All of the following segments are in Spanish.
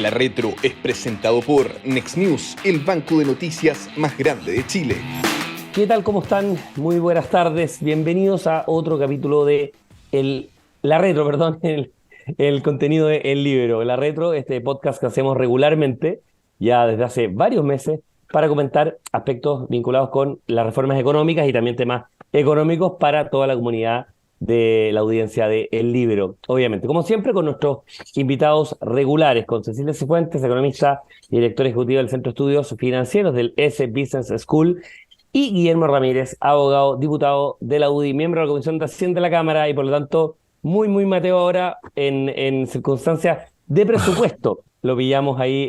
La Retro es presentado por Next News, el banco de noticias más grande de Chile. ¿Qué tal? ¿Cómo están? Muy buenas tardes. Bienvenidos a otro capítulo de La Retro, perdón, el contenido de El Libero. La Retro, este podcast que hacemos regularmente, ya desde hace varios meses, para comentar aspectos vinculados con las reformas económicas y también temas económicos para toda la comunidad de la audiencia de El Libero. Obviamente, como siempre, con nuestros invitados regulares, con Cecilia Cifuentes, economista y director ejecutivo del Centro de Estudios Financieros del S Business School, y Guillermo Ramírez, abogado, diputado de la UDI, miembro de la Comisión de Hacienda de la Cámara y por lo tanto muy Mateo ahora en circunstancias de presupuesto. Lo pillamos ahí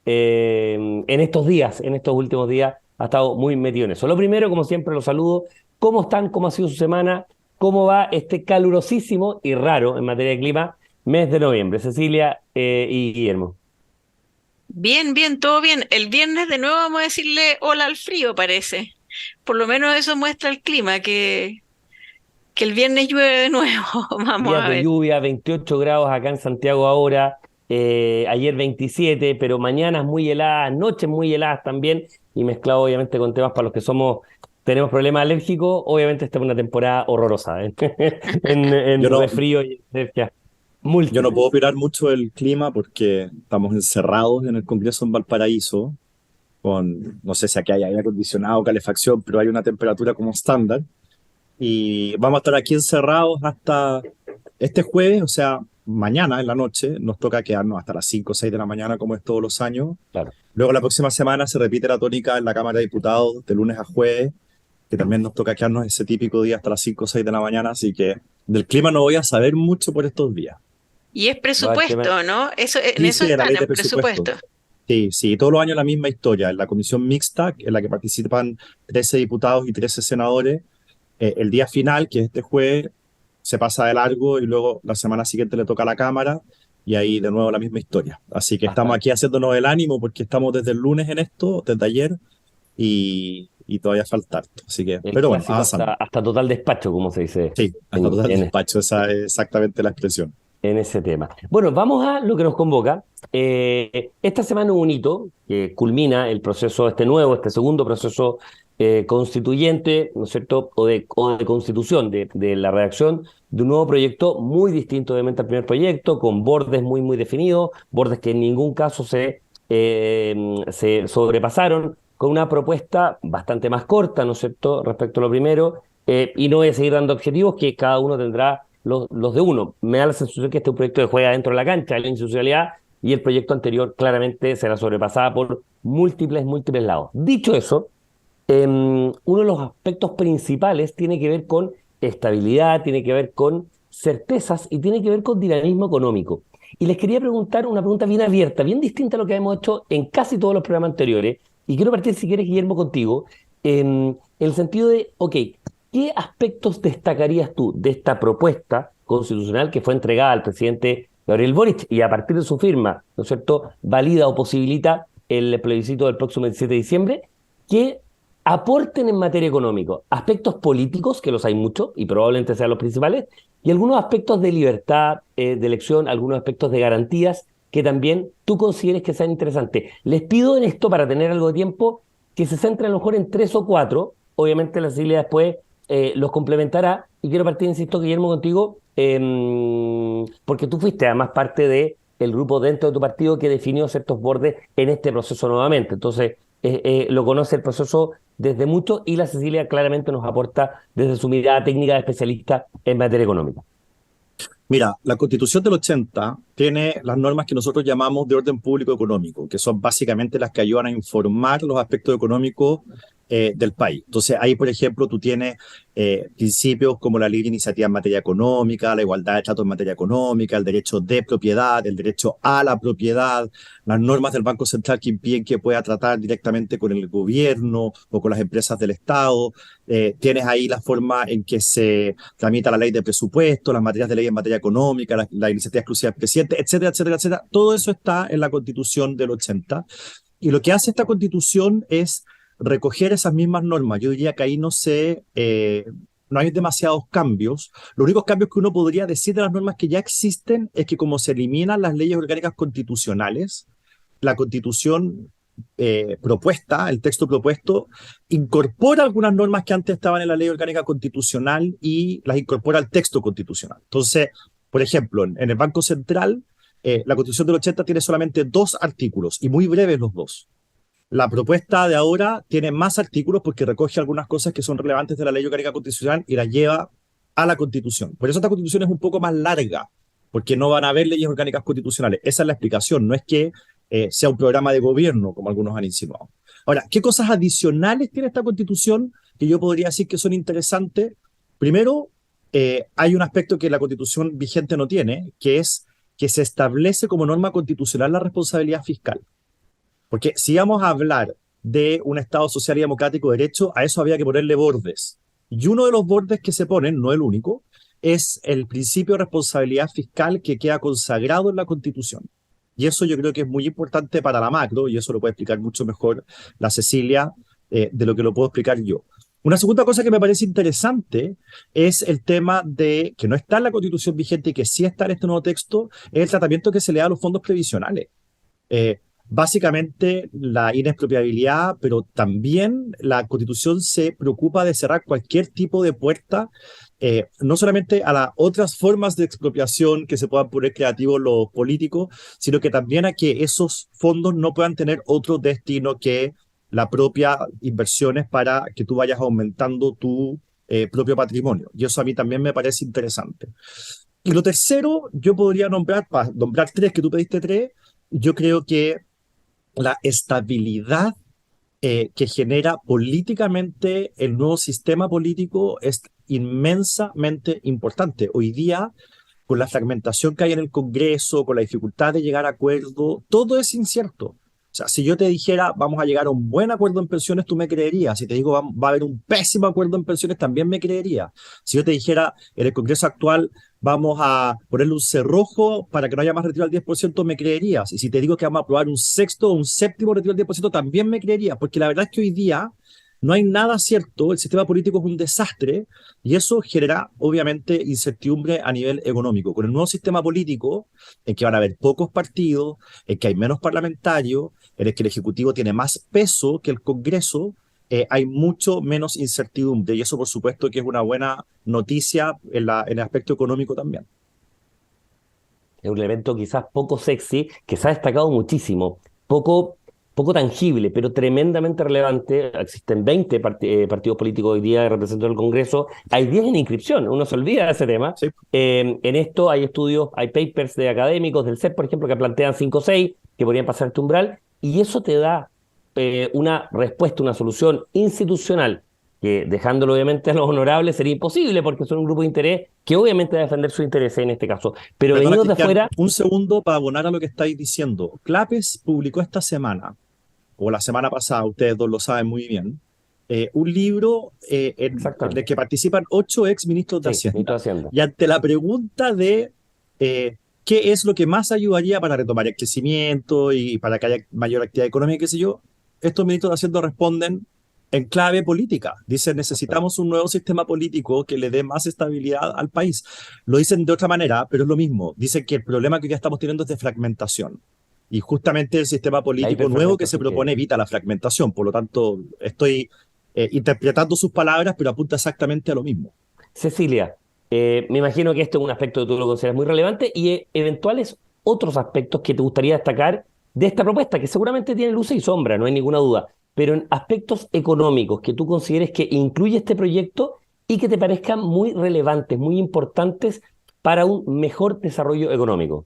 en estos días, en estos últimos días, ha estado muy metido en eso. Lo primero, como siempre, los saludo. ¿Cómo están? ¿Cómo ha sido su semana? ¿Cómo va este calurosísimo y raro en materia de clima mes de noviembre? Cecilia y Guillermo. Bien, todo bien. El viernes de nuevo vamos a decirle hola al frío, parece. Por lo menos eso muestra el clima, que el viernes llueve de nuevo. Vamos Días a de ver. lluvia, 28 grados acá en Santiago ahora, ayer 27, pero mañanas muy heladas, noches muy heladas también, y mezclado obviamente con temas para los que tenemos problemas alérgicos. Obviamente esta es una temporada horrorosa, ¿eh? en Yo no, resfrío y alergias yo no múltiples. puedo opinar mucho del clima porque estamos encerrados en el Congreso en Valparaíso, no sé si aquí hay aire acondicionado o calefacción, pero hay una temperatura como estándar. Y vamos a estar aquí encerrados hasta este jueves, o sea, mañana en la noche. Nos toca quedarnos hasta las 5 o 6 de la mañana, como es todos los años. Claro. Luego la próxima semana se repite la tónica en la Cámara de Diputados, de lunes a jueves, que también nos toca quedarnos ese típico día hasta las 5 o 6 de la mañana. Así que del clima no voy a saber mucho por estos días. Y es Va el tema. presupuesto, ¿no? En Sí, eso sí, de la están, ley de en presupuesto. presupuesto. Sí, todos los años la misma historia. En la comisión mixta, en la que participan 13 diputados y 13 senadores, el día final, que es este jueves, se pasa de largo y luego la semana siguiente le toca a la Cámara y ahí de nuevo la misma historia. Así que estamos Hasta, aquí haciéndonos el ánimo porque estamos desde el lunes en esto, desde ayer, y todavía falta harto. Así que, el pero bueno, clásico avanzando. hasta total despacho, como se dice Sí, hasta en, total en, despacho, esa es exactamente la expresión. en ese tema. Bueno, vamos a lo que nos convoca. Esta semana hubo un hito que culmina el proceso, este segundo proceso constituyente, ¿no es cierto?, o de constitución de la redacción de un nuevo proyecto muy distinto, obviamente, al primer proyecto, con bordes muy definidos, bordes que en ningún caso se sobrepasaron, con una propuesta bastante más corta, ¿no es cierto?, respecto a lo primero, y no voy a seguir dando objetivos que cada uno tendrá los de uno. Me da la sensación que este es un proyecto que juega dentro de la cancha de la institucionalidad y el proyecto anterior claramente se la sobrepasaba por múltiples lados. Dicho eso, uno de los aspectos principales tiene que ver con estabilidad, tiene que ver con certezas y tiene que ver con dinamismo económico. Y les quería preguntar una pregunta bien abierta, bien distinta a lo que hemos hecho en casi todos los programas anteriores. Y quiero partir, si quieres, Guillermo, contigo, en el sentido de, ok, ¿qué aspectos destacarías tú de esta propuesta constitucional que fue entregada al presidente Gabriel Boric y a partir de su firma, ¿no es cierto?, valida o posibilita el plebiscito del próximo 17 de diciembre, que aporten en materia económica aspectos políticos, que los hay muchos y probablemente sean los principales, y algunos aspectos de libertad de elección, algunos aspectos de garantías que también tú consideres que sean interesantes? Les pido en esto, para tener algo de tiempo, que se centren a lo mejor en tres o cuatro. Obviamente la Cecilia después los complementará, y quiero partir, insisto, Guillermo, contigo, porque tú fuiste además parte del grupo dentro de tu partido que definió ciertos bordes en este proceso nuevamente. Entonces, lo conoce el proceso desde mucho y la Cecilia claramente nos aporta desde su mirada técnica de especialista en materia económica. Mira, la Constitución del 80 tiene las normas que nosotros llamamos de orden público económico, que son básicamente las que ayudan a informar los aspectos económicos del país. Entonces, ahí, por ejemplo, tú tienes principios como la libre iniciativa en materia económica, la igualdad de trato en materia económica, el derecho de propiedad, el derecho a la propiedad, las normas del Banco Central que impiden que pueda tratar directamente con el gobierno o con las empresas del Estado. Tienes ahí la forma en que se tramita la ley de presupuesto, las materias de ley en materia económica, la iniciativa exclusiva del presidente, etcétera. Todo eso está en la Constitución del 80. Y lo que hace esta Constitución es recoger esas mismas normas. Yo diría que ahí no se no hay demasiados cambios. Los únicos cambios que uno podría decir de las normas que ya existen es que como se eliminan las leyes orgánicas constitucionales, la constitución propuesta, el texto propuesto, incorpora algunas normas que antes estaban en la ley orgánica constitucional y las incorpora al texto constitucional. Entonces, por ejemplo, en el Banco Central, la Constitución del 80 tiene solamente 2 artículos y muy breves los 2. La propuesta de ahora tiene más artículos porque recoge algunas cosas que son relevantes de la ley orgánica constitucional y las lleva a la Constitución. Por eso esta Constitución es un poco más larga, porque no van a haber leyes orgánicas constitucionales. Esa es la explicación, no es que sea un programa de gobierno, como algunos han insinuado. Ahora, ¿qué cosas adicionales tiene esta Constitución que yo podría decir que son interesantes? Primero, hay un aspecto que la Constitución vigente no tiene, que es que se establece como norma constitucional la responsabilidad fiscal. Porque si vamos a hablar de un Estado social y democrático de derecho, a eso había que ponerle bordes. Y uno de los bordes que se ponen, no el único, es el principio de responsabilidad fiscal que queda consagrado en la Constitución. Y eso yo creo que es muy importante para la macro, y eso lo puede explicar mucho mejor la Cecilia de lo que lo puedo explicar yo. Una segunda cosa que me parece interesante es el tema de, que no está en la Constitución vigente y que sí está en este nuevo texto, es el tratamiento que se le da a los fondos previsionales. Básicamente la inexpropiabilidad, pero también la Constitución se preocupa de cerrar cualquier tipo de puerta, no solamente a las otras formas de expropiación que se puedan poner creativos los políticos, sino que también a que esos fondos no puedan tener otro destino que la propia inversiones para que tú vayas aumentando tu propio patrimonio. Y eso a mí también me parece interesante. Y lo tercero, yo podría nombrar 3, que tú pediste 3, yo creo que la estabilidad que genera políticamente el nuevo sistema político es inmensamente importante. Hoy día, con la fragmentación que hay en el Congreso, con la dificultad de llegar a acuerdo, todo es incierto. O sea, si yo te dijera vamos a llegar a un buen acuerdo en pensiones, tú me creerías. Si te digo va a haber un pésimo acuerdo en pensiones, también me creerías. Si yo te dijera en el Congreso actual vamos a ponerle un cerrojo para que no haya más retiro al 10%, me creerías. Y si te digo que vamos a aprobar un 6º o un 7º retiro al 10%, también me creerías. Porque la verdad es que hoy día no hay nada cierto, el sistema político es un desastre y eso genera obviamente incertidumbre a nivel económico. Con el nuevo sistema político, en que van a haber pocos partidos, en que hay menos parlamentarios, en el que el Ejecutivo tiene más peso que el Congreso, hay mucho menos incertidumbre y eso por supuesto que es una buena noticia en el aspecto económico también. Es un elemento quizás poco sexy, que se ha destacado muchísimo, poco tangible, pero tremendamente relevante. Existen 20 partidos políticos hoy día representados en el Congreso, hay 10 en inscripción, uno se olvida de ese tema. Sí. En esto hay estudios, hay papers de académicos del CEP, por ejemplo, que plantean 5 o 6, que podrían pasar este umbral, y eso te da una respuesta, una solución institucional, que dejándolo obviamente a los honorables sería imposible, porque son un grupo de interés que obviamente va a defender sus intereses en este caso. Pero venidos de afuera... Un segundo para abonar a lo que estáis diciendo. Clapes publicó esta semana, o la semana pasada, ustedes dos lo saben muy bien, un libro en el que participan 8 exministros de Hacienda. Y ante la pregunta de qué es lo que más ayudaría para retomar el crecimiento y para que haya mayor actividad económica, qué sé yo, estos ministros de Hacienda responden en clave política. Dicen, necesitamos un nuevo sistema político que le dé más estabilidad al país. Lo dicen de otra manera, pero es lo mismo. Dicen que el problema que ya estamos teniendo es de fragmentación. Y justamente el sistema político nuevo que se propone evita la fragmentación. Por lo tanto, estoy interpretando sus palabras, pero apunta exactamente a lo mismo. Cecilia, me imagino que esto es un aspecto que tú lo consideras muy relevante y eventuales otros aspectos que te gustaría destacar de esta propuesta, que seguramente tiene luces y sombras, no hay ninguna duda, pero en aspectos económicos que tú consideres que incluye este proyecto y que te parezcan muy relevantes, muy importantes para un mejor desarrollo económico.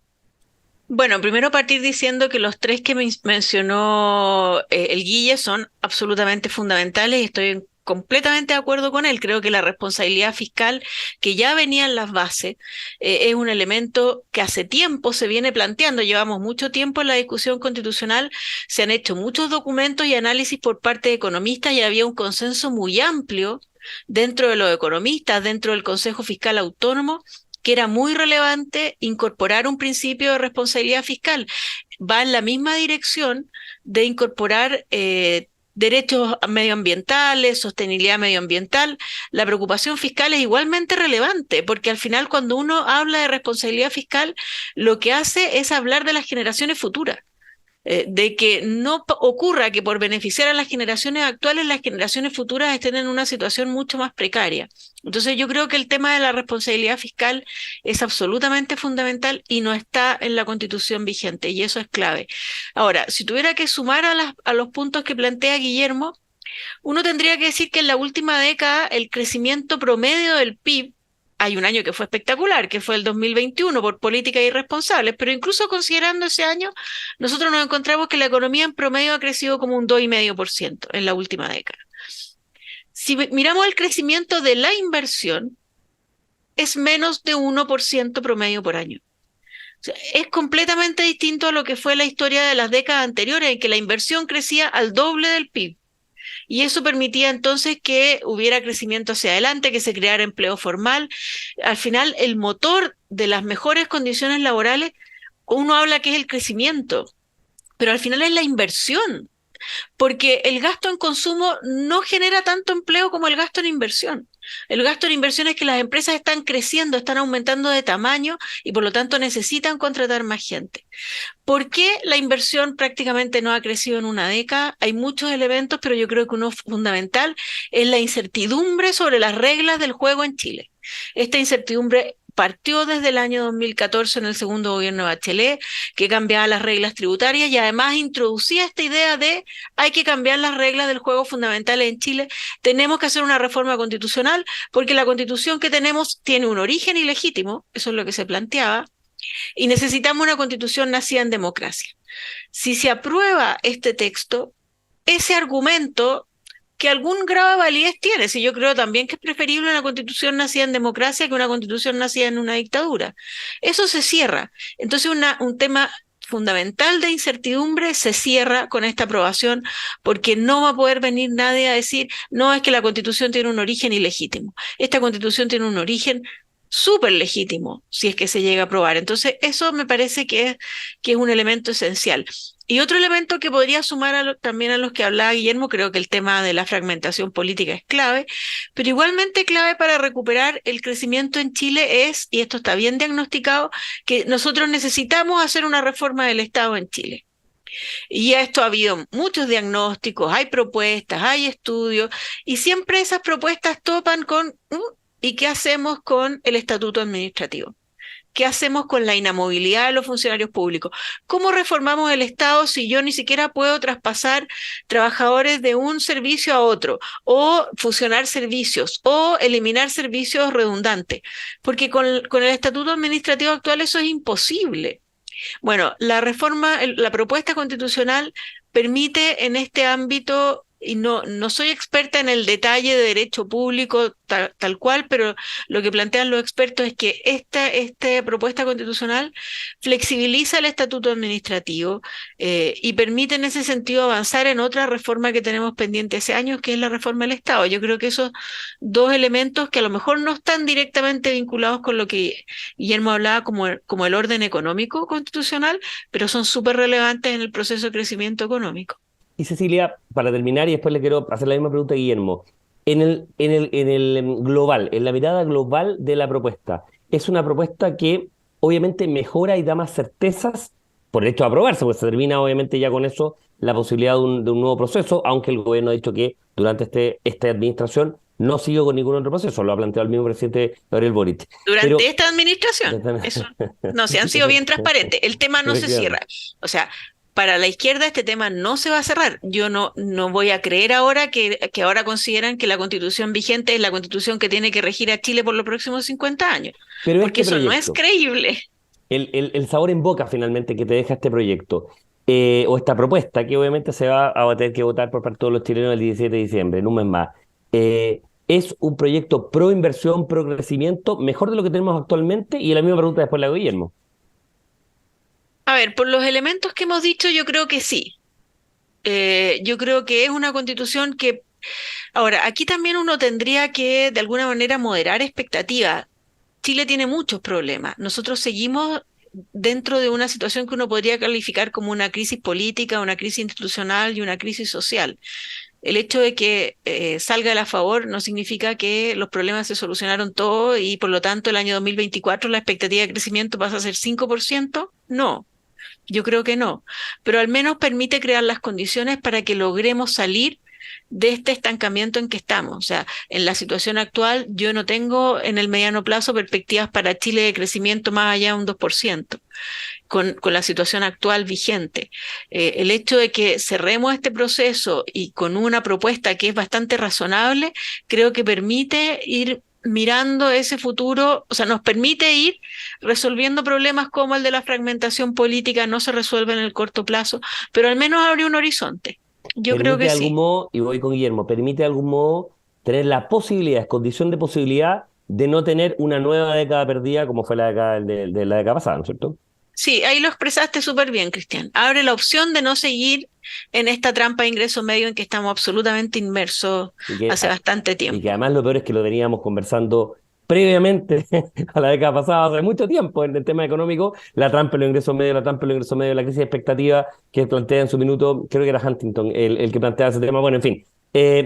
Bueno, primero partir diciendo que los 3 que mencionó el Guille son absolutamente fundamentales y estoy completamente de acuerdo con él. Creo que la responsabilidad fiscal, que ya venía en las bases, es un elemento que hace tiempo se viene planteando. Llevamos mucho tiempo en la discusión constitucional, se han hecho muchos documentos y análisis por parte de economistas y había un consenso muy amplio dentro de los economistas, dentro del Consejo Fiscal Autónomo, que era muy relevante incorporar un principio de responsabilidad fiscal. Va en la misma dirección de incorporar derechos medioambientales, sostenibilidad medioambiental, la preocupación fiscal es igualmente relevante, porque al final cuando uno habla de responsabilidad fiscal, lo que hace es hablar de las generaciones futuras. De que no ocurra que por beneficiar a las generaciones actuales, las generaciones futuras estén en una situación mucho más precaria. Entonces yo creo que el tema de la responsabilidad fiscal es absolutamente fundamental y no está en la Constitución vigente, y eso es clave. Ahora, si tuviera que sumar a los puntos que plantea Guillermo, uno tendría que decir que en la última década el crecimiento promedio del PIB, hay un año que fue espectacular, que fue el 2021 por políticas irresponsables, pero incluso considerando ese año, nosotros nos encontramos que la economía en promedio ha crecido como un 2,5% en la última década. Si miramos el crecimiento de la inversión, es menos de 1% promedio por año. O sea, es completamente distinto a lo que fue la historia de las décadas anteriores, en que la inversión crecía al doble del PIB. Y eso permitía entonces que hubiera crecimiento hacia adelante, que se creara empleo formal. Al final, el motor de las mejores condiciones laborales, uno habla que es el crecimiento, pero al final es la inversión, porque el gasto en consumo no genera tanto empleo como el gasto en inversión. El gasto en inversión es que las empresas están creciendo, están aumentando de tamaño y por lo tanto necesitan contratar más gente. ¿Por qué la inversión prácticamente no ha crecido en una década? Hay muchos elementos, pero yo creo que uno fundamental es la incertidumbre sobre las reglas del juego en Chile. Esta incertidumbre partió desde el año 2014 en el segundo gobierno de Bachelet, que cambiaba las reglas tributarias y además introducía esta idea de hay que cambiar las reglas del juego fundamentales en Chile, tenemos que hacer una reforma constitucional porque la constitución que tenemos tiene un origen ilegítimo, eso es lo que se planteaba, y necesitamos una constitución nacida en democracia. Si se aprueba este texto, ese argumento que algún grado de validez tiene, si yo creo también que es preferible una constitución nacida en democracia que una constitución nacida en una dictadura. Eso se cierra. Entonces un tema fundamental de incertidumbre se cierra con esta aprobación porque no va a poder venir nadie a decir, no, es que la constitución tiene un origen ilegítimo. Esta constitución tiene un origen súper legítimo si es que se llega a aprobar. Entonces eso me parece que es un elemento esencial. Y otro elemento que podría sumar también a los que hablaba Guillermo, creo que el tema de la fragmentación política es clave, pero igualmente clave para recuperar el crecimiento en Chile es, y esto está bien diagnosticado, que nosotros necesitamos hacer una reforma del Estado en Chile. Y a esto ha habido muchos diagnósticos, hay propuestas, hay estudios, y siempre esas propuestas topan con, ¿y qué hacemos con el estatuto administrativo? ¿Qué hacemos con la inamovilidad de los funcionarios públicos? ¿Cómo reformamos el Estado si yo ni siquiera puedo traspasar trabajadores de un servicio a otro, o fusionar servicios, o eliminar servicios redundantes? Porque con el estatuto administrativo actual eso es imposible. Bueno, la propuesta constitucional permite en este ámbito, y no soy experta en el detalle de derecho público tal cual, pero lo que plantean los expertos es que esta propuesta constitucional flexibiliza el estatuto administrativo y permite en ese sentido avanzar en otra reforma que tenemos pendiente hace años, que es la reforma del Estado. Yo creo que esos dos elementos que a lo mejor no están directamente vinculados con lo que Guillermo hablaba como el orden económico constitucional, pero son súper relevantes en el proceso de crecimiento económico. Y Cecilia, para terminar, y después le quiero hacer la misma pregunta a Guillermo, en el global, en la mirada global de la propuesta, ¿es una propuesta que obviamente mejora y da más certezas por el hecho de aprobarse? Porque se termina obviamente ya con eso la posibilidad de un nuevo proceso, aunque el gobierno ha dicho que durante esta administración no siguió con ningún otro proceso, lo ha planteado el mismo presidente Gabriel Boric. Durante esta administración, eso, no, se han sido bien transparentes, el tema no se cierra, o sea, para la izquierda este tema no se va a cerrar. Yo no voy a creer ahora que ahora consideran que la constitución vigente es la constitución que tiene que regir a Chile por los próximos 50 años. Pero porque eso no es creíble. El sabor en boca finalmente que te deja este proyecto, o esta propuesta, que obviamente se va a tener que votar por parte de todos los chilenos el 17 de diciembre, en un mes más, es un proyecto pro inversión, pro crecimiento, mejor de lo que tenemos actualmente. Y la misma pregunta después la hago a Guillermo. A ver, por los elementos que hemos dicho, yo creo que sí. Yo creo que es una constitución que... Ahora, aquí también uno tendría que, de alguna manera, moderar expectativas. Chile tiene muchos problemas. Nosotros seguimos dentro de una situación que uno podría calificar como una crisis política, una crisis institucional y una crisis social. El hecho de que salga a favor no significa que los problemas se solucionaron todos y por lo tanto el año 2024 la expectativa de crecimiento pasa a ser 5%. No, yo creo que no, pero al menos permite crear las condiciones para que logremos salir de este estancamiento en que estamos. O sea, en la situación actual yo no tengo en el mediano plazo perspectivas para Chile de crecimiento más allá de un 2%. Con la situación actual vigente. El hecho de que cerremos este proceso y con una propuesta que es bastante razonable, creo que permite ir mirando ese futuro, o sea, nos permite ir resolviendo problemas como el de la fragmentación política, no se resuelve en el corto plazo, pero al menos abre un horizonte. Yo creo que Permite de algún sí. modo, y voy con Guillermo, permite de algún modo tener la posibilidad, es condición de posibilidad de no tener una nueva década perdida como fue la década de la década pasada, ¿no es cierto? Sí, ahí lo expresaste súper bien, Cristian. Abre la opción de no seguir en esta trampa de ingreso medio en que estamos absolutamente inmersos Y que, hace bastante y que tiempo. además lo peor es que lo veníamos conversando previamente a la década pasada, hace mucho tiempo, en el tema económico, la trampa de los ingresos medios, la trampa de los ingresos medios, la crisis de expectativa que plantea en su minuto, creo que era Huntington el que planteaba ese tema. Bueno, en fin.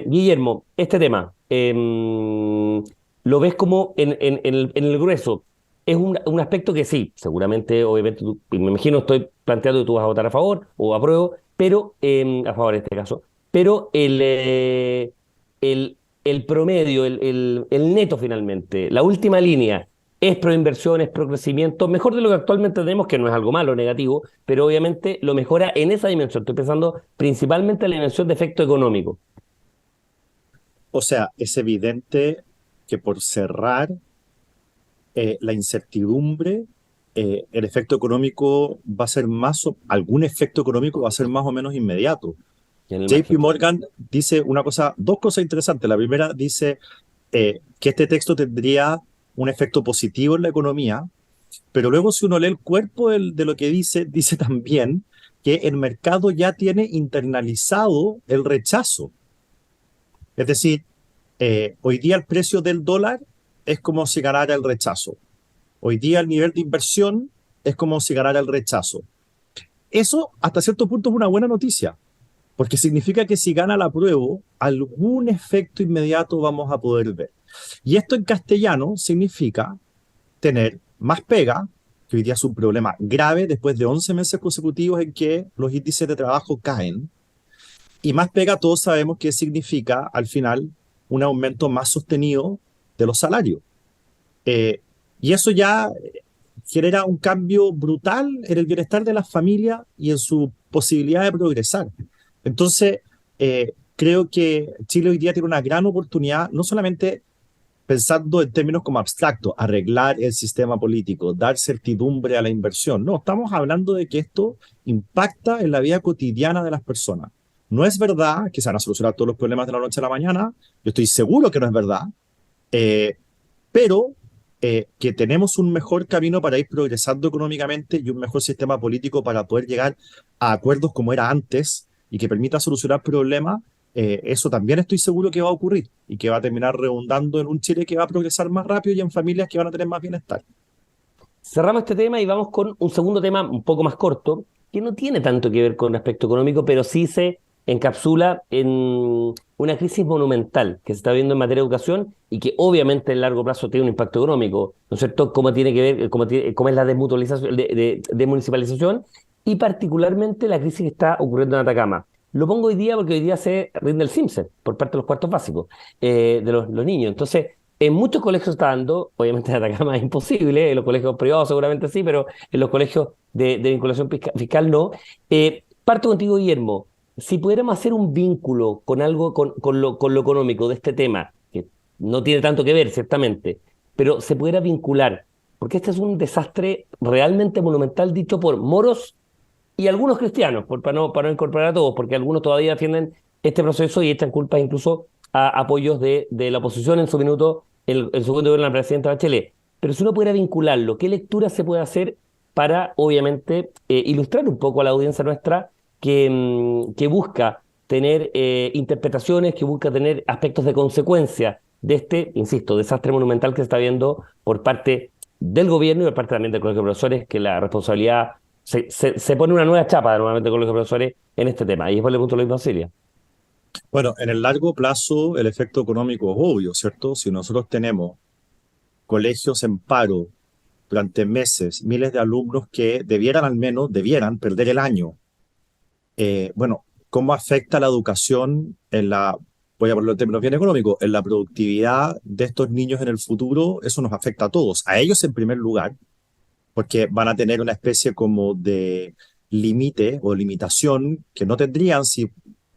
Guillermo, este tema, ¿lo ves como en el grueso? Es un aspecto que sí, seguramente, obviamente, me imagino, estoy planteando que tú vas a votar a favor o a prueba, pero, a favor en este caso, pero el, el promedio, el neto finalmente, la última línea, es pro inversión, es pro crecimiento, mejor de lo que actualmente tenemos, que no es algo malo, negativo, pero obviamente lo mejora en esa dimensión. Estoy pensando principalmente en la dimensión de efecto económico. O sea, es evidente que por cerrar la incertidumbre, el efecto económico va a ser algún efecto económico va a ser más o menos inmediato. En el JP margen. Morgan dice dos cosas interesantes. La primera dice que este texto tendría un efecto positivo en la economía, pero luego si uno lee el cuerpo de lo que dice también que el mercado ya tiene internalizado el rechazo. Es decir, hoy día el precio del dólar es como si ganara el rechazo. Hoy día el nivel de inversión es como si ganara el rechazo. Eso hasta cierto punto es una buena noticia, porque significa que si gana la apruebo, algún efecto inmediato vamos a poder ver. Y esto en castellano significa tener más pega, que hoy día es un problema grave después de 11 meses consecutivos en que los índices de trabajo caen. Y más pega, todos sabemos que significa al final un aumento más sostenido de los salarios. Y eso ya genera un cambio brutal en el bienestar de las familias y en su posibilidad de progresar. Entonces, creo que Chile hoy día tiene una gran oportunidad, no solamente pensando en términos como abstractos, arreglar el sistema político, dar certidumbre a la inversión. No, estamos hablando de que esto impacta en la vida cotidiana de las personas. No es verdad que se van a solucionar todos los problemas de la noche a la mañana, yo estoy seguro que no es verdad, pero que tenemos un mejor camino para ir progresando económicamente y un mejor sistema político para poder llegar a acuerdos como era antes y que permita solucionar problemas, eso también estoy seguro que va a ocurrir y que va a terminar redundando en un Chile que va a progresar más rápido y en familias que van a tener más bienestar. Cerramos este tema y vamos con un segundo tema un poco más corto, que no tiene tanto que ver con el aspecto económico, pero sí se encapsula en una crisis monumental que se está viendo en materia de educación y que obviamente en largo plazo tiene un impacto económico, ¿no es cierto? Cómo tiene que ver, cómo es la desmutualización, desmunicipalización y particularmente la crisis que está ocurriendo en Atacama. Lo pongo hoy día porque hoy día se rinde el CIMSE por parte de los cuartos básicos de los niños. Entonces, en muchos colegios está dando, obviamente en Atacama es imposible, en los colegios privados seguramente sí, pero en los colegios de vinculación fiscal no. Parto contigo, Guillermo. Si pudiéramos hacer un vínculo con algo, con lo económico de este tema, que no tiene tanto que ver, ciertamente, pero se pudiera vincular, porque este es un desastre realmente monumental dicho por moros y algunos cristianos, para no incorporar a todos, porque algunos todavía defienden este proceso y echan culpas incluso a apoyos de la oposición en su minuto, el segundo gobierno de la presidenta Bachelet. Pero si uno pudiera vincularlo, ¿qué lectura se puede hacer para, obviamente, ilustrar un poco a la audiencia nuestra que busca tener interpretaciones, que busca tener aspectos de consecuencia de este, insisto, desastre monumental que se está viendo por parte del gobierno y por parte también del Colegio de Profesores, que la responsabilidad se pone una nueva chapa nuevamente del Colegio de Profesores en este tema. Y después le pregunto lo mismo a Silvia. Bueno, en el largo plazo el efecto económico es obvio, ¿cierto? Si nosotros tenemos colegios en paro durante meses, miles de alumnos que debieran perder el año. Bueno, ¿cómo afecta la educación voy a ponerlo en términos bien económicos, en la productividad de estos niños en el futuro? Eso nos afecta a todos, a ellos en primer lugar, porque van a tener una especie como de límite o limitación que no tendrían si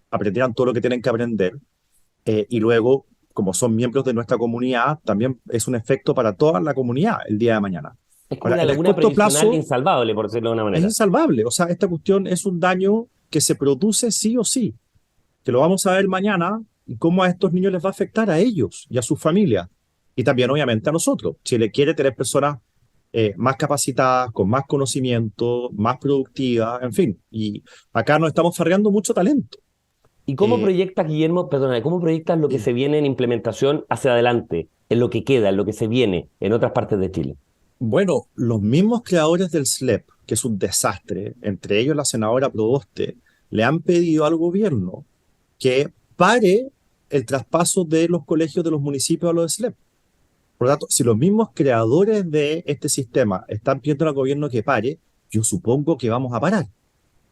aprendieran todo lo que tienen que aprender. Y luego, como son miembros de nuestra comunidad, también es un efecto para toda la comunidad el día de mañana. Es como Ahora, una en el laguna corto previsional plazo insalvable, por decirlo de una es manera. insalvable. O sea, esta cuestión es un daño que se produce sí o sí, que lo vamos a ver mañana y cómo a estos niños les va a afectar a ellos y a sus familias. Y también, obviamente, a nosotros. Chile quiere tener personas más capacitadas, con más conocimiento, más productivas, en fin. Y acá nos estamos farreando mucho talento. ¿Y cómo Eh, proyectas, Guillermo, perdona, cómo proyectas lo que se viene en implementación hacia adelante, en lo que queda, en lo que se viene en otras partes de Chile? Bueno, los mismos creadores del SLEP, que es un desastre, entre ellos la senadora Proboste, le han pedido al gobierno que pare el traspaso de los colegios de los municipios a los SLEP. Por lo tanto, si los mismos creadores de este sistema están pidiendo al gobierno que pare, yo supongo que vamos a parar.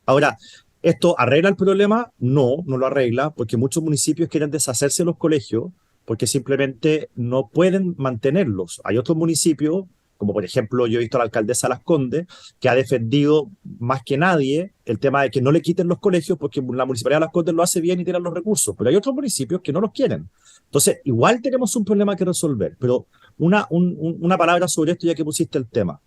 Ahora, ¿esto arregla el problema? No, no lo arregla, porque muchos municipios quieren deshacerse de los colegios porque simplemente no pueden mantenerlos. Hay otros municipios, como por ejemplo yo he visto a la alcaldesa Las Condes, que ha defendido más que nadie el tema de que no le quiten los colegios porque la municipalidad de Las Condes lo hace bien y tiene los recursos, pero hay otros municipios que no los quieren. Entonces, igual tenemos un problema que resolver, pero una palabra sobre esto ya que pusiste el tema.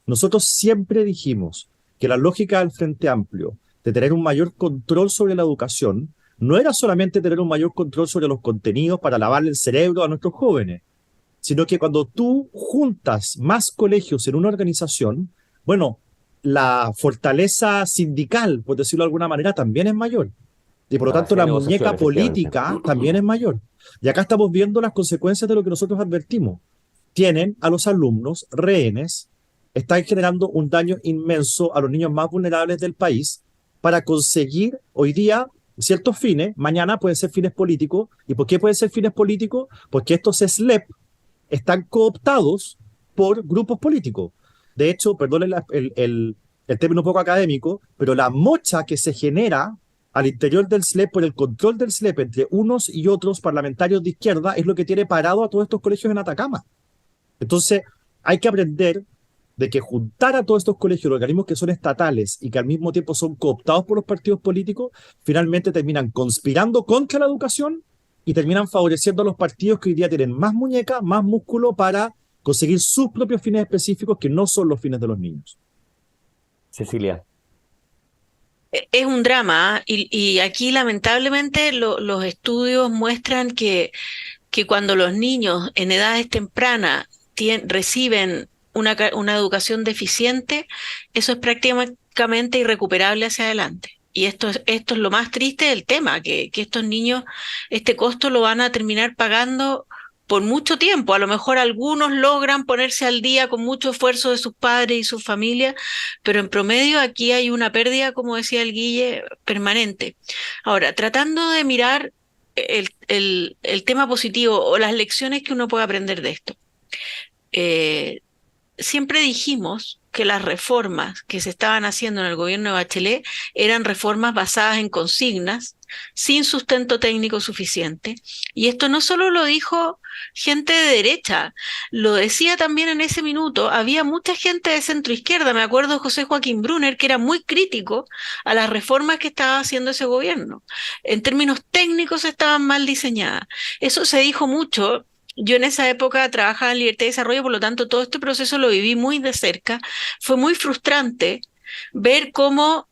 Nosotros siempre dijimos que la lógica del Frente Amplio de tener un mayor control sobre la educación no era solamente tener un mayor control sobre los contenidos para lavarle el cerebro a nuestros jóvenes, sino que cuando tú juntas más colegios en una organización, bueno, la fortaleza sindical, por decirlo de alguna manera, también es mayor. Y por lo tanto, Capacidad la de negociación, muñeca efectivamente. política también es mayor. Y acá estamos viendo las consecuencias de lo que nosotros advertimos. Tienen a los alumnos rehenes, están generando un daño inmenso a los niños más vulnerables del país para conseguir hoy día ciertos fines, mañana pueden ser fines políticos. ¿Y por qué pueden ser fines políticos? Porque estos SLEP están cooptados por grupos políticos. De hecho, perdonen el término un poco académico, pero la mocha que se genera al interior del SLEP por el control del SLEP entre unos y otros parlamentarios de izquierda es lo que tiene parado a todos estos colegios en Atacama. Entonces, hay que aprender de que juntar a todos estos colegios, los organismos que son estatales y que al mismo tiempo son cooptados por los partidos políticos, finalmente terminan conspirando contra la educación y terminan favoreciendo a los partidos que hoy día tienen más muñeca, más músculo para conseguir sus propios fines específicos que no son los fines de los niños. Cecilia. Es un drama, y aquí lamentablemente los estudios muestran que cuando los niños en edades tempranas reciben una educación deficiente, eso es prácticamente irrecuperable hacia adelante. Y esto es lo más triste del tema, que estos niños, este costo lo van a terminar pagando por mucho tiempo. A lo mejor algunos logran ponerse al día con mucho esfuerzo de sus padres y sus familias, pero en promedio aquí hay una pérdida, como decía el Guille, permanente. Ahora, tratando de mirar el tema positivo o las lecciones que uno puede aprender de esto. Siempre dijimos que las reformas que se estaban haciendo en el gobierno de Bachelet eran reformas basadas en consignas, sin sustento técnico suficiente. Y esto no solo lo dijo gente de derecha, lo decía también en ese minuto, había mucha gente de centro izquierda. Me acuerdo de José Joaquín Brunner, que era muy crítico a las reformas que estaba haciendo ese gobierno. En términos técnicos estaban mal diseñadas. Eso se dijo mucho. Yo en esa época trabajaba en Libertad y Desarrollo, por lo tanto todo este proceso lo viví muy de cerca. Fue muy frustrante ver cómo,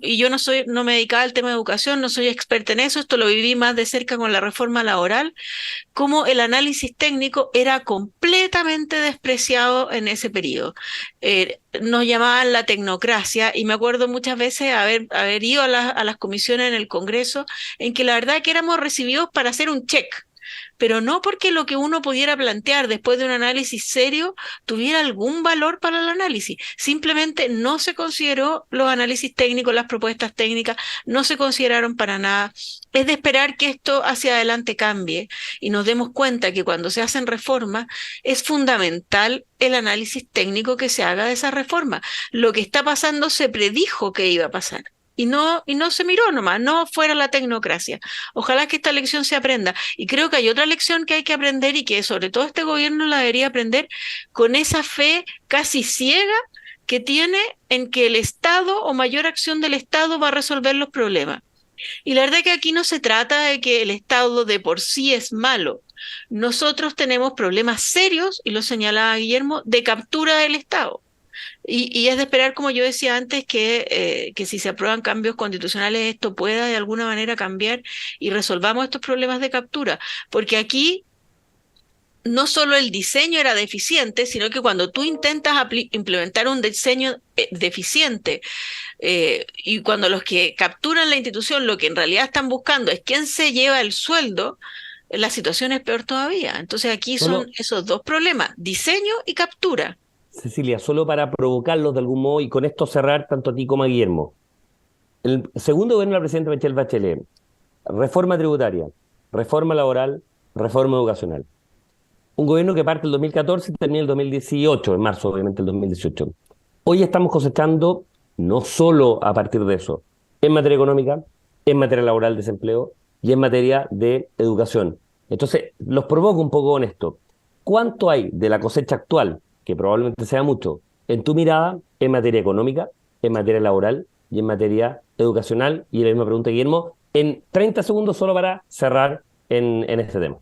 y yo no me dedicaba al tema de educación, no soy experta en eso, esto lo viví más de cerca con la reforma laboral, cómo el análisis técnico era completamente despreciado en ese periodo. Nos llamaban la tecnocracia, y me acuerdo muchas veces haber ido a las comisiones en el Congreso, en que la verdad que éramos recibidos para hacer un check. pero no porque lo que uno pudiera plantear después de un análisis serio tuviera algún valor para el análisis. Simplemente no se consideró los análisis técnicos, las propuestas técnicas, no se consideraron para nada. Es de esperar que esto hacia adelante cambie y nos demos cuenta que cuando se hacen reformas es fundamental el análisis técnico que se haga de esa reforma. Lo que está pasando se predijo que iba a pasar. Y no se miró nomás, no fuera la tecnocracia. Ojalá que esta lección se aprenda. Y creo que hay otra lección que hay que aprender y que sobre todo este gobierno la debería aprender con esa fe casi ciega que tiene en que el Estado o mayor acción del Estado va a resolver los problemas. Y la verdad es que aquí no se trata de que el Estado de por sí es malo. Nosotros tenemos problemas serios, y lo señalaba Guillermo, de captura del Estado. Y es de esperar, como yo decía antes, que si se aprueban cambios constitucionales esto pueda de alguna manera cambiar y resolvamos estos problemas de captura. Porque aquí no solo el diseño era deficiente, sino que cuando tú intentas implementar un diseño deficiente y cuando los que capturan la institución lo que en realidad están buscando es quién se lleva el sueldo, la situación es peor todavía. Entonces aquí son esos dos problemas, diseño y captura. Cecilia, solo para provocarlos de algún modo y con esto cerrar tanto a ti como a Guillermo. El segundo gobierno de la presidenta Michelle Bachelet, reforma tributaria, reforma laboral, reforma educacional. Un gobierno que parte el 2014 y termina el 2018, en marzo obviamente el 2018. Hoy estamos cosechando no solo a partir de eso, en materia económica, en materia laboral, desempleo y en materia de educación. Entonces, los provoco un poco con esto. ¿Cuánto hay de la cosecha actual, que probablemente sea mucho, en tu mirada, en materia económica, en materia laboral y en materia educacional? Y la misma pregunta, Guillermo, en 30 segundos solo para cerrar en este tema.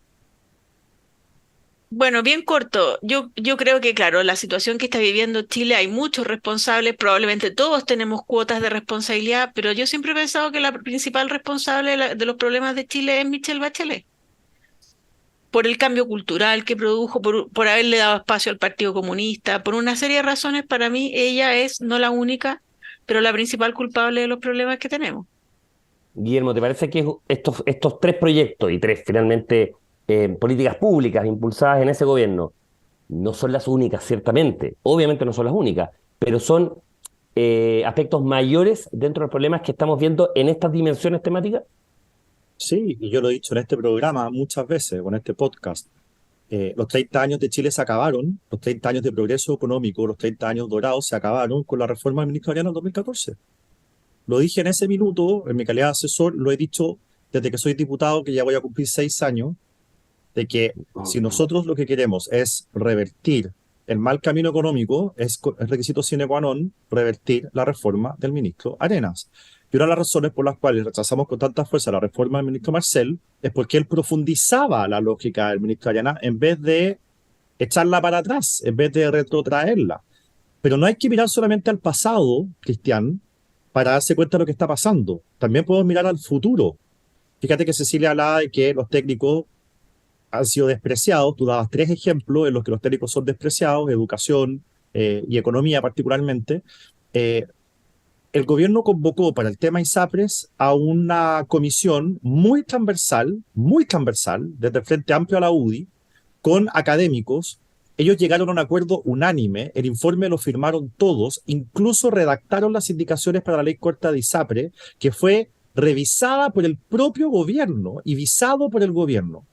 Bueno, bien corto. Yo creo que, claro, la situación que está viviendo Chile, hay muchos responsables, probablemente todos tenemos cuotas de responsabilidad, pero yo siempre he pensado que la principal responsable de los problemas de Chile es Michelle Bachelet, por el cambio cultural que produjo, por haberle dado espacio al Partido Comunista, por una serie de razones. Para mí ella es no la única, pero la principal culpable de los problemas que tenemos. Guillermo, ¿te parece que estos tres proyectos y tres finalmente políticas públicas impulsadas en ese gobierno no son las únicas, ciertamente? Obviamente no son las únicas, pero son aspectos mayores dentro de los problemas que estamos viendo en estas dimensiones temáticas? Sí, y yo lo he dicho en este programa muchas veces, con este podcast. Los 30 años de Chile se acabaron, los 30 años de progreso económico, los 30 años dorados se acabaron con la reforma del ministro Ariano en 2014. Lo dije en ese minuto, en mi calidad de asesor, lo he dicho desde que soy diputado, que ya voy a cumplir 6 años, de que si nosotros lo que queremos es revertir el mal camino económico, es requisito sine qua non revertir la reforma del ministro Arenas. Y una de las razones por las cuales rechazamos con tanta fuerza la reforma del ministro Marcel es porque él profundizaba la lógica del ministro Arenas en vez de echarla para atrás, en vez de retrotraerla. Pero no hay que mirar solamente al pasado, Cristian, para darse cuenta de lo que está pasando. También podemos mirar al futuro. Fíjate que Cecilia hablaba de que los técnicos han sido despreciados. Tú dabas 3 ejemplos en los que los técnicos son despreciados, educación y economía particularmente. El gobierno convocó para el tema ISAPRES a una comisión muy transversal, desde el Frente Amplio a la UDI, con académicos. Ellos llegaron a un acuerdo unánime, el informe lo firmaron todos, incluso redactaron las indicaciones para la ley corta de ISAPRE, que fue revisada por el propio gobierno y visado por el gobierno.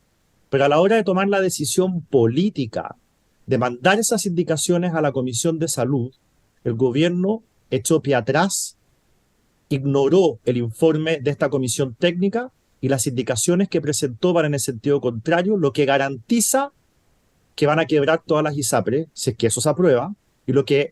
Pero a la hora de tomar la decisión política de mandar esas indicaciones a la Comisión de Salud, el gobierno echó pie atrás, ignoró el informe de esta comisión técnica y las indicaciones que presentó van en el sentido contrario, lo que garantiza que van a quebrar todas las ISAPRES, si es que eso se aprueba, y lo que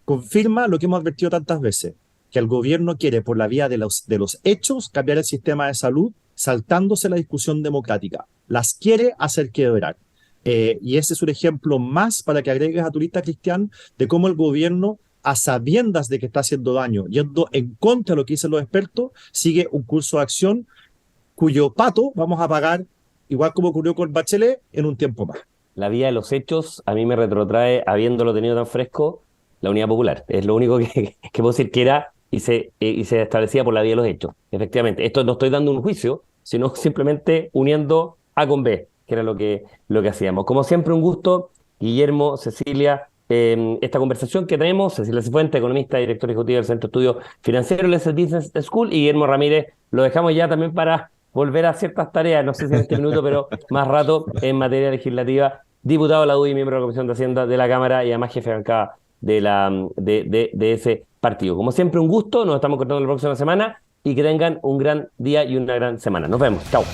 confirma lo que hemos advertido tantas veces, que el gobierno quiere, por la vía de los hechos, cambiar el sistema de salud, saltándose la discusión democrática. Las quiere hacer quebrar. Y ese es un ejemplo más para que agregues a tu lista, Cristian, de cómo el gobierno, a sabiendas de que está haciendo daño, yendo en contra de lo que dicen los expertos, sigue un curso de acción cuyo pato vamos a pagar, igual como ocurrió con Bachelet, en un tiempo más. La vía de los hechos a mí me retrotrae, habiéndolo tenido tan fresco, la Unidad Popular. Es lo único que puedo decir que era y se establecía por la vía de los hechos. Efectivamente, esto no estoy dando un juicio, sino simplemente uniendo A con B, que era lo que hacíamos. Como siempre, un gusto, Guillermo, Cecilia, esta conversación que tenemos, Cecilia Cifuentes, economista, director ejecutivo del Centro de Estudios Financieros, Lesser Business School, y Guillermo Ramírez, lo dejamos ya también para volver a ciertas tareas, no sé si en este minuto, pero más rato en materia legislativa, diputado de la UDI, miembro de la Comisión de Hacienda de la Cámara y además jefe de bancada de ese partido. Como siempre, un gusto, nos estamos encontrando la próxima semana y que tengan un gran día y una gran semana. Nos vemos, chao.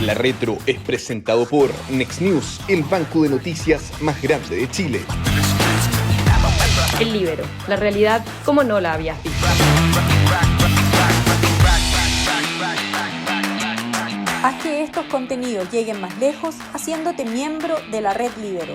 La Retro es presentado por Next News, el banco de noticias más grande de Chile. El Líbero, la realidad como no la habías visto. Haz que estos contenidos lleguen más lejos haciéndote miembro de la Red Líbero.